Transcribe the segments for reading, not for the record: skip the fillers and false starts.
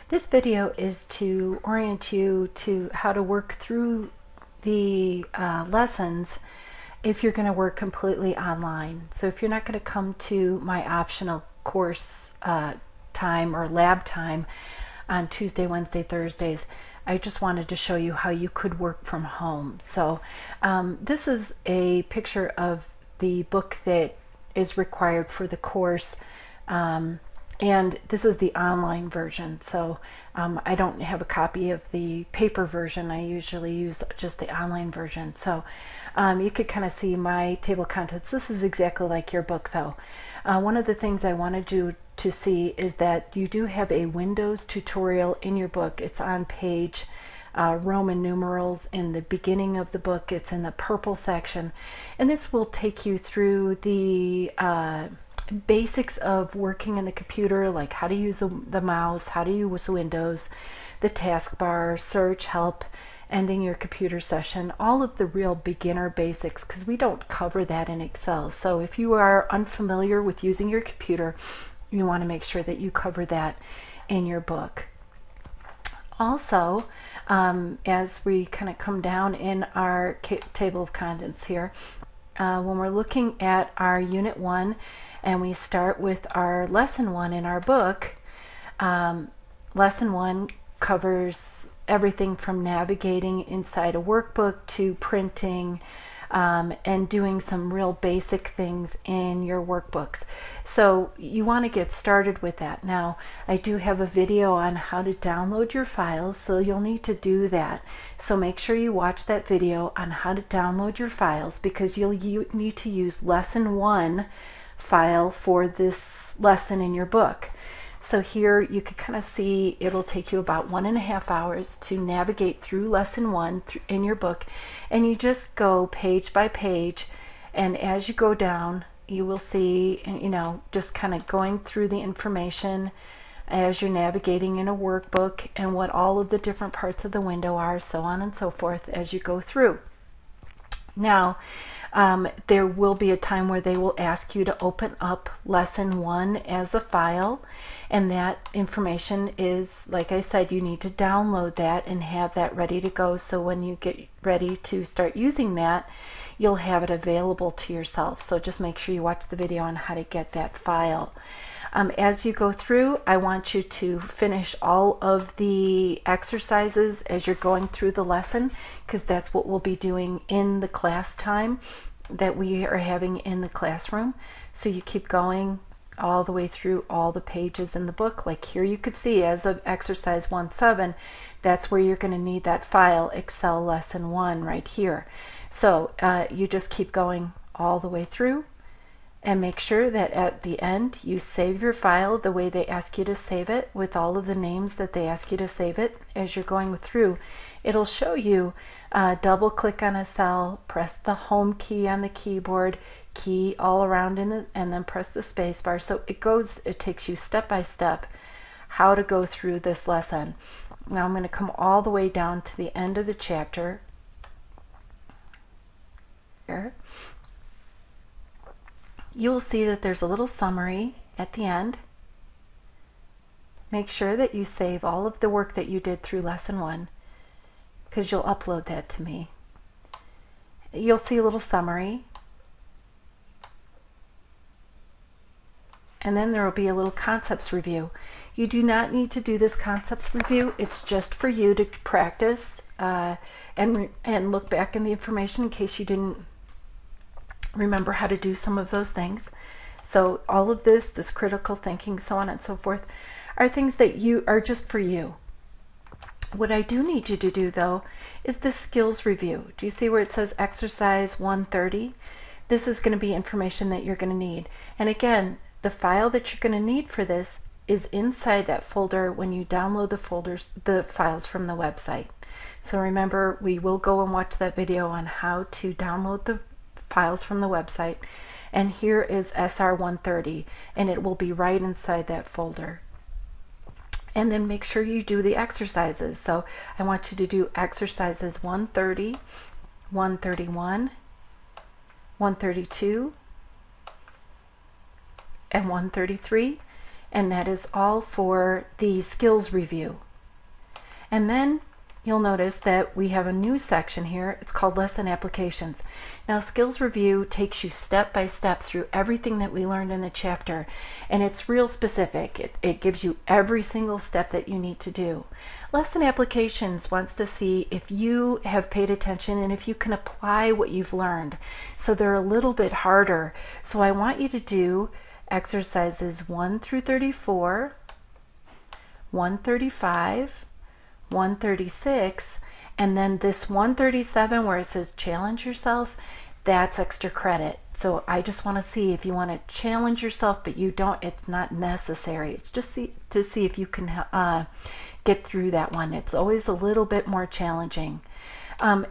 This video is to orient you to how to work through the lessons if you're going to work completely online. So if you're not going to come to my optional course time or lab time on Tuesday, Wednesday, Thursdays, I just wanted to show you how you could work from home. So this is a picture of the book that is required for the course. And this is the online version, so I don't have a copy of the paper version. I usually use just the online version. So you could kind of see my table of contents. This is exactly like your book, though. One of the things I wanted you to see is that you do have a Windows tutorial in your book. It's on page Roman numerals in the beginning of the book. It's in the purple section, and this will take you through the basics of working in the computer, like how to use the mouse, how to use Windows, the taskbar, search, help, ending your computer session, all of the real beginner basics, because we don't cover that in Excel. So if you are unfamiliar with using your computer, you want to make sure that you cover that in your book. Also, as we kind of come down in our table of contents here, when we're looking at our Unit 1, and we start with our Lesson 1 in our book. Lesson 1 covers everything from navigating inside a workbook to printing and doing some real basic things in your workbooks. So you want to get started with that. Now, I do have a video on how to download your files, so you'll need to do that. So make sure you watch that video on how to download your files, because you'll need to use Lesson 1 file for this lesson in your book. So here you can kind of see it'll take you about 1.5 hours to navigate through Lesson 1 in your book, and you just go page by page, and as you go down you will see, just kind of going through the information as you're navigating in a workbook and what all of the different parts of the window are, so on and so forth as you go through. Now, there will be a time where they will ask you to open up Lesson 1 as a file, and that information is, like I said, you need to download that and have that ready to go, so when you get ready to start using that, you'll have it available to yourself. So just make sure you watch the video on how to get that file. As you go through, I want you to finish all of the exercises as you're going through the lesson, because that's what we'll be doing in the class time that we are having in the classroom. So you keep going all the way through all the pages in the book. Like here you could see as of exercise 1.7, that's where you're going to need that file, Excel Lesson 1 right here. So you just keep going all the way through, and make sure that at the end you save your file the way they ask you to save it, with all of the names that they ask you to save it. As you're going through, it'll show you double click on a cell, press the home key on the keyboard, key all around and then press the space bar. So it takes you step by step how to go through this lesson. Now I'm going to come all the way down to the end of the chapter here. You'll see that there's a little summary at the end. Make sure that you save all of the work that you did through Lesson 1, because you'll upload that to me. You'll see a little summary, and then there will be a little concepts review. You do not need to do this concepts review. It's just for you to practice and look back in the information in case you didn't remember how to do some of those things. So all of this critical thinking, so on and so forth, are things that you are just for you. What I do need you to do, though, is the skills review. Do you see where it says exercise 130? This is going to be information that you're going to need. And again, the file that you're going to need for this is inside that folder when you download the files from the website. So remember, we will go and watch that video on how to download the files from the website, and here is SR 130, and it will be right inside that folder. And then make sure you do the exercises. So I want you to do exercises 130, 131, 132, and 133, and that is all for the skills review. And then you'll notice that we have a new section here. It's called Lesson Applications. Now, Skills Review takes you step by step through everything that we learned in the chapter, and it's real specific. It gives you every single step that you need to do. Lesson Applications wants to see if you have paid attention and if you can apply what you've learned. So they're a little bit harder. So I want you to do exercises 1 through 34, 135, 136, and then this 137 where it says challenge yourself, that's extra credit. So I just want to see if you want to challenge yourself, but you don't, it's not necessary. It's just to see if you can get through that one. It's always a little bit more challenging.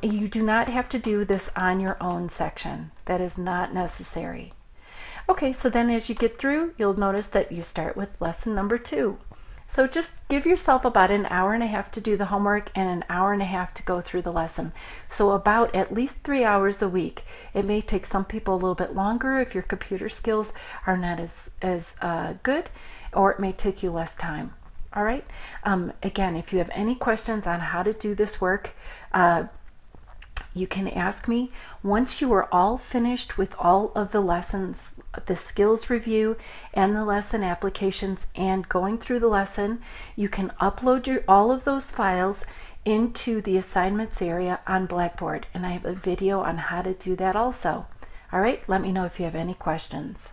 You do not have to do this on your own section. That is not necessary. Okay, so then as you get through, you'll notice that you start with lesson number 2. So just give yourself about an hour and a half to do the homework and an hour and a half to go through the lesson. So about at least 3 hours a week. It may take some people a little bit longer if your computer skills are not as good, or it may take you less time. All right. Again, if you have any questions on how to do this work, you can ask me. Once you are all finished with all of the lessons, the skills review and the lesson applications, and going through the lesson, you can upload all of those files into the assignments area on Blackboard, and I have a video on how to do that also. All right, let me know if you have any questions.